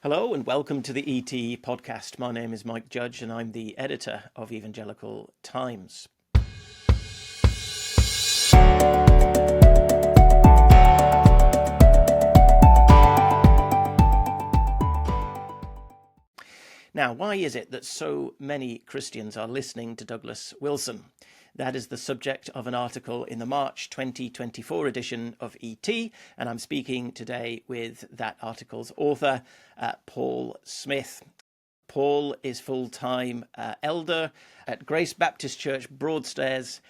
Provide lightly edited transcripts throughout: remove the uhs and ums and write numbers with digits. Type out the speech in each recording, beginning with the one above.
Hello and welcome to the ET podcast. My name is Mike Judge and I'm the editor of Evangelical Times. Now, why is it that so many Christians are listening to Douglas Wilson? That is the subject of an article in the March 2024 edition of ET, and I'm speaking today with that article's author, Paul Smith. Paul is full-time elder at Grace Baptist Church, Broadstairs,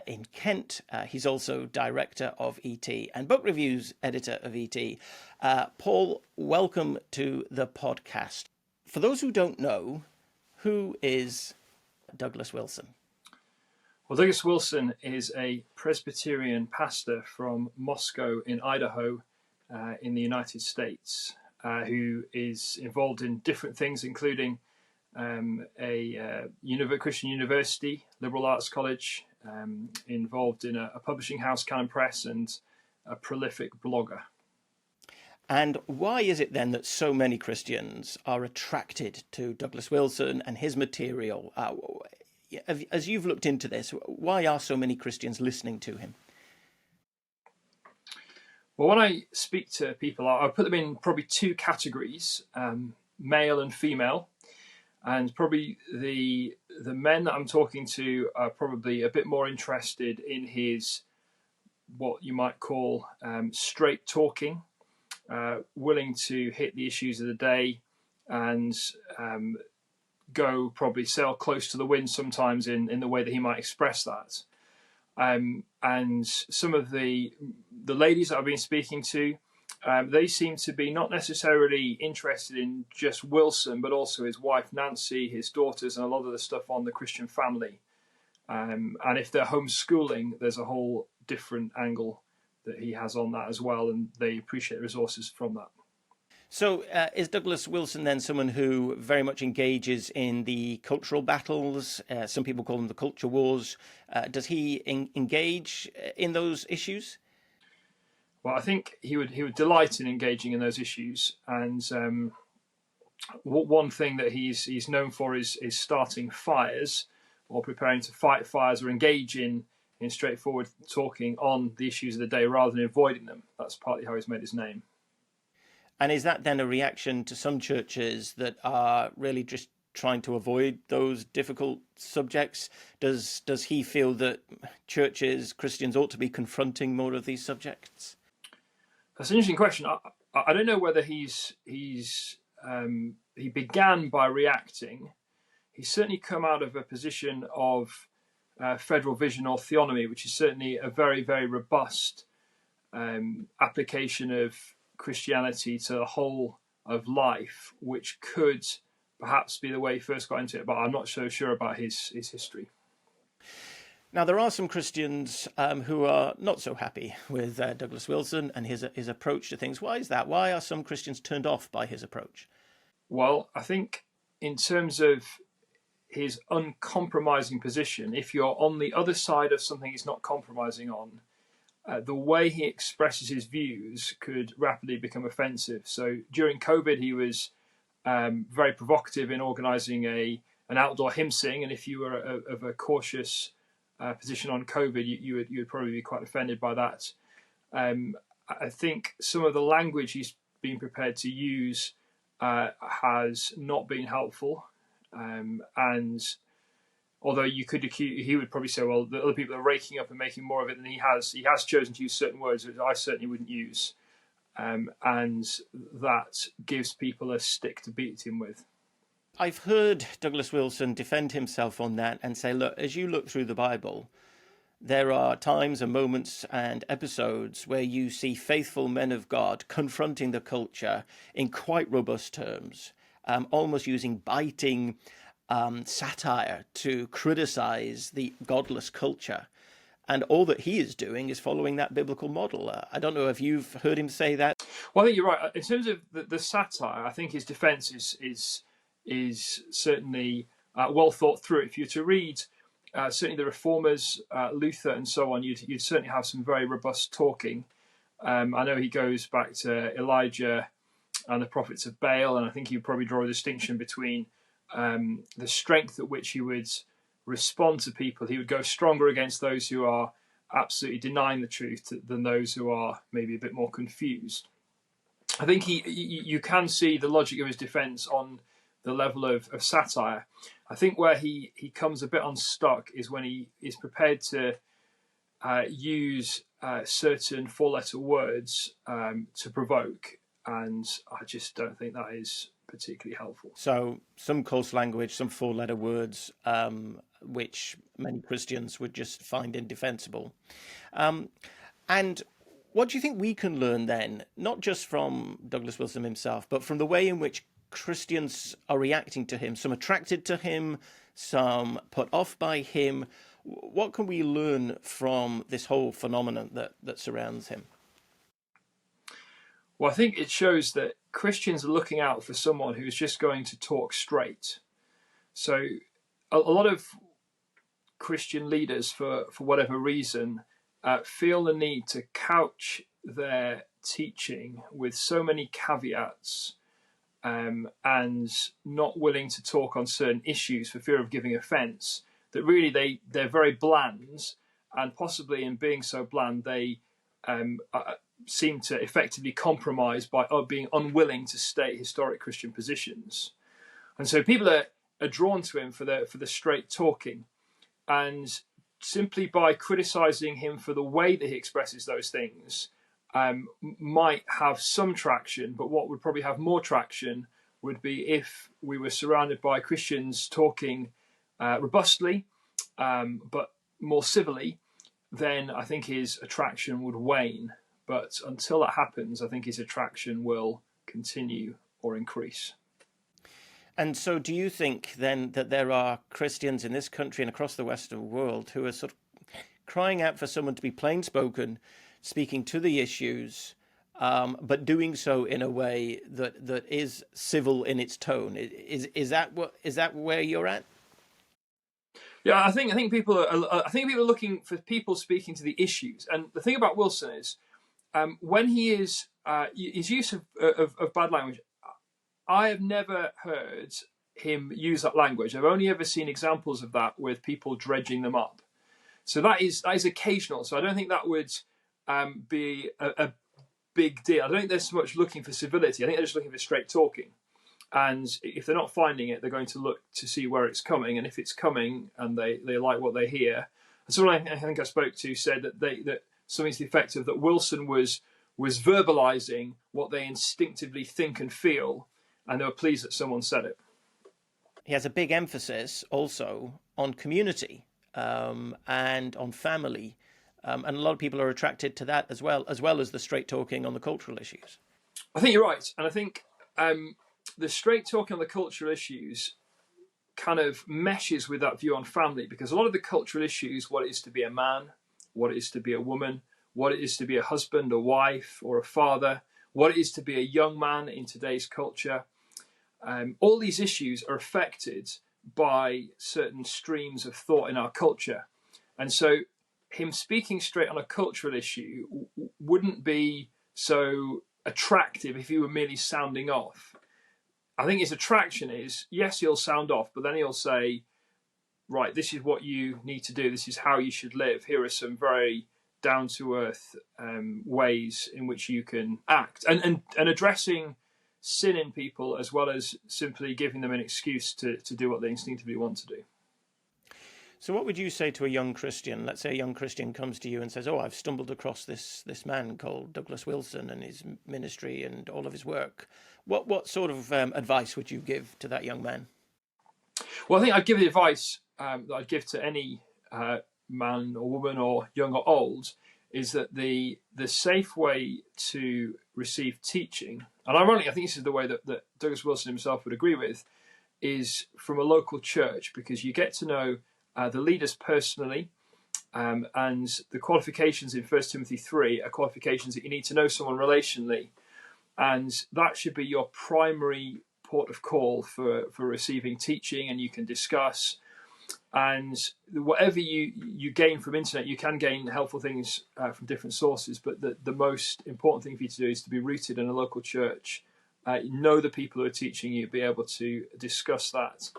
in Kent. He's also director of ET and book reviews editor of ET. Paul, welcome to the podcast. For those who don't know, who is Douglas Wilson? Well, Douglas Wilson is a Presbyterian pastor from Moscow in Idaho in the United States who is involved in different things, including a Christian university, liberal arts college, involved in a publishing house, Canon Press, and a prolific blogger. And why is it then that so many Christians are attracted to Douglas Wilson and his material? As you've looked into this, why are so many Christians listening to him? Well, when I speak to people, I put them in probably two categories, male and female. And probably the men that I'm talking to are probably a bit more interested in his, what you might call straight talking, willing to hit the issues of the day and sail close to the wind sometimes in the way that he might express that. And some of the ladies that I've been speaking to, they seem to be not necessarily interested in just Wilson, but also his wife Nancy, his daughters, and a lot of the stuff on the Christian family. And if they're homeschooling, there's a whole different angle that he has on that as well, and they appreciate the resources from that. So is Douglas Wilson then someone who very much engages in the cultural battles? Some people call them the culture wars. Does he engage in those issues? Well, I think he would delight in engaging in those issues. And one thing that he's known for is starting fires, or preparing to fight fires, or engage in straightforward talking on the issues of the day rather than avoiding them. That's partly how he's made his name. And is that then a reaction to some churches that are really just trying to avoid those difficult subjects? Does he feel that churches, Christians, ought to be confronting more of these subjects? That's an interesting question. I don't know whether he began by reacting. He's certainly come out of a position of federal vision or theonomy, which is certainly a very, very robust application of Christianity to the whole of life, which could perhaps be the way he first got into it, but I'm not so sure about his history. Now, there are some Christians who are not so happy with Douglas Wilson and his approach to things. Why is that? Why are some Christians turned off by his approach? Well, I think in terms of his uncompromising position, if you're on the other side of something he's not compromising on, the way he expresses his views could rapidly become offensive. So during COVID, he was very provocative in organising an outdoor hymn sing, and if you were of a cautious position on COVID, you would probably be quite offended by that. I think some of the language he's been prepared to use has not been helpful, and although he would probably say, well, the other people are raking up and making more of it than he has. He has chosen to use certain words that I certainly wouldn't use. And that gives people a stick to beat him with. I've heard Douglas Wilson defend himself on that and say, look, as you look through the Bible, there are times and moments and episodes where you see faithful men of God confronting the culture in quite robust terms, almost using biting satire to criticize the godless culture. And all that he is doing is following that biblical model. I don't know if you've heard him say that. Well, I think you're right. In terms of the satire, I think his defense is certainly well thought through. If you're to read certainly the Reformers, Luther and so on, you'd certainly have some very robust talking. I know he goes back to Elijah and the prophets of Baal. And I think he'd probably draw a distinction between the strength at which he would respond to people. He would go stronger against those who are absolutely denying the truth than those who are maybe a bit more confused. I think you can see the logic of his defense on the level of satire. I think where he comes a bit unstuck is when he is prepared to use certain four-letter words to provoke, and I just don't think that is particularly helpful. So some coarse language, some four-letter words, which many Christians would just find indefensible. And what do you think we can learn then, not just from Douglas Wilson himself, but from the way in which Christians are reacting to him, some attracted to him, some put off by him? What can we learn from this whole phenomenon that surrounds him? Well, I think it shows that Christians are looking out for someone who's just going to talk straight. So a lot of Christian leaders, for whatever reason, feel the need to couch their teaching with so many caveats and not willing to talk on certain issues for fear of giving offence, that really they're very bland, and possibly in being so bland, they seem to effectively compromise by being unwilling to state historic Christian positions. And so people are drawn to him for the straight talking, and simply by criticising him for the way that he expresses those things might have some traction, but what would probably have more traction would be if we were surrounded by Christians talking robustly, but more civilly. Then I think his attraction would wane. But until that happens, I think his attraction will continue or increase. And so do you think then that there are Christians in this country and across the Western world who are sort of crying out for someone to be plain spoken, speaking to the issues, but doing so in a way that is civil in its tone? Is that where you're at? Yeah, I think people are looking for people speaking to the issues. And the thing about Wilson is, when he is his use of bad language, I have never heard him use that language. I've only ever seen examples of that with people dredging them up. So that is occasional. So I don't think that would be a big deal. I don't think they're so much looking for civility. I think they're just looking for straight talking. And if they're not finding it, they're going to look to see where it's coming. And if it's coming and they like what they hear. And someone I think I spoke to said that something to the effect of that Wilson was verbalizing what they instinctively think and feel, and they were pleased that someone said it. He has a big emphasis also on community and on family, and a lot of people are attracted to that as well as the straight talking on the cultural issues. I think you're right, and I think the straight talking on the cultural issues kind of meshes with that view on family, because a lot of the cultural issues, what it is to be a man, what it is to be a woman, what it is to be a husband, a wife, or a father, what it is to be a young man in today's culture. All these issues are affected by certain streams of thought in our culture. And so him speaking straight on a cultural issue wouldn't be so attractive if he were merely sounding off. I think his attraction is, yes, he'll sound off, but then he'll say, right, this is what you need to do. This is how you should live. Here are some very down-to-earth ways in which you can act. And addressing sin in people as well as simply giving them an excuse to do what they instinctively want to do. So what would you say to a young Christian? Let's say a young Christian comes to you and says, I've stumbled across this man called Douglas Wilson and his ministry and all of his work. What sort of advice would you give to that young man? Well, I think I'd give the advice that I'd give to any man or woman or young or old, is that the safe way to receive teaching, and ironically I think this is the way that Douglas Wilson himself would agree with, is from a local church, because you get to know the leaders personally, and the qualifications in 1 Timothy 3 are qualifications that you need to know someone relationally, and that should be your primary port of call for receiving teaching, and you can discuss. And whatever you gain from internet, you can gain helpful things from different sources, but the most important thing for you to do is to be rooted in a local church know the people who are teaching you, be able to discuss that,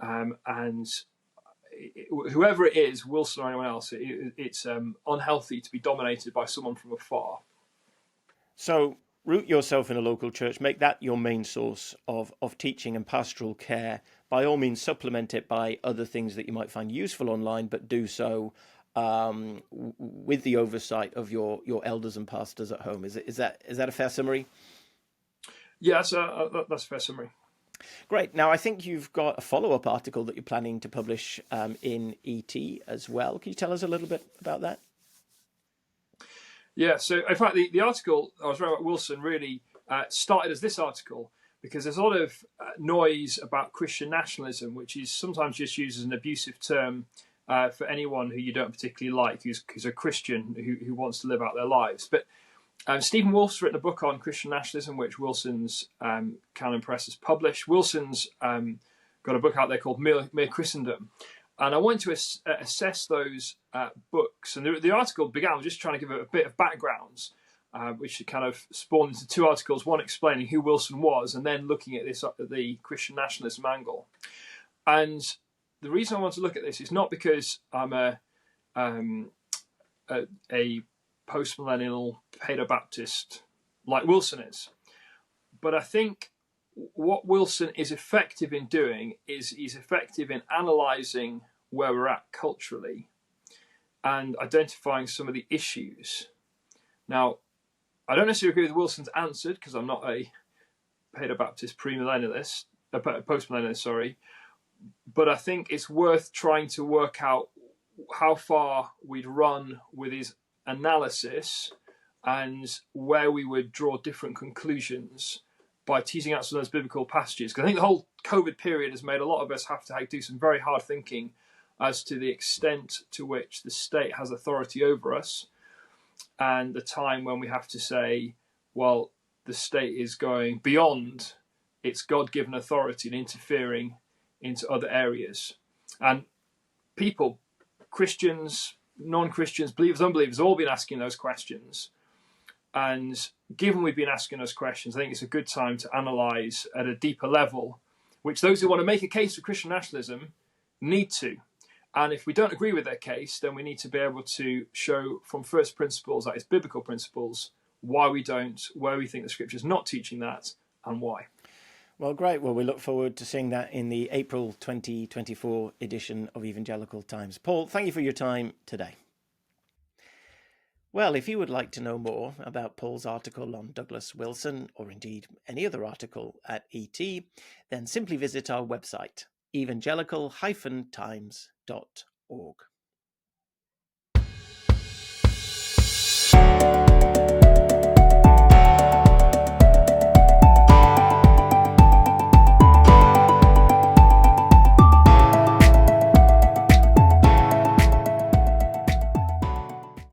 and whoever it is, Wilson or anyone else, it's unhealthy to be dominated by someone from afar. So root yourself in a local church, make that your main source of teaching and pastoral care. By all means, supplement it by other things that you might find useful online, but do so with the oversight of your elders and pastors at home. Is that a fair summary? Yeah, that's a fair summary. Great. Now, I think you've got a follow-up article that you're planning to publish in ET as well. Can you tell us a little bit about that? Yeah, so in fact, the article I was writing about Wilson really started as this article, because there's a lot of noise about Christian nationalism, which is sometimes just used as an abusive term for anyone who you don't particularly like, who's a Christian who wants to live out their lives. But Stephen Wolf's written a book on Christian nationalism, which Wilson's Canon Press has published. Wilson's got a book out there called Mere Christendom. And I wanted to assess those books. And the article began with just trying to give a bit of background, which kind of spawned into two articles, one explaining who Wilson was, and then looking at the Christian nationalism angle. And the reason I want to look at this is not because I'm a post-millennial paedo-Baptist like Wilson is, but I think what Wilson is effective in doing is he's effective in analysing where we're at culturally and identifying some of the issues. Now, I don't necessarily agree with Wilson's answer, because I'm not a paedo-Baptist post-millennialist, sorry, but I think it's worth trying to work out how far we'd run with his analysis and where we would draw different conclusions by teasing out some of those biblical passages. Because I think the whole COVID period has made a lot of us have to do some very hard thinking as to the extent to which the state has authority over us, and the time when we have to say, well, the state is going beyond its God-given authority and interfering into other areas. And people, Christians, non-Christians, believers, unbelievers, have all been asking those questions. And given we've been asking those questions, I think it's a good time to analyse at a deeper level, which those who want to make a case for Christian nationalism need to. And if we don't agree with their case, then we need to be able to show from first principles, that is biblical principles, why we don't, where we think the Scripture's not teaching that, and why. Well, great. Well, we look forward to seeing that in the April 2024 edition of Evangelical Times. Paul, thank you for your time today. Well, if you would like to know more about Paul's article on Douglas Wilson, or indeed any other article at ET, then simply visit our website, evangelical-times.org.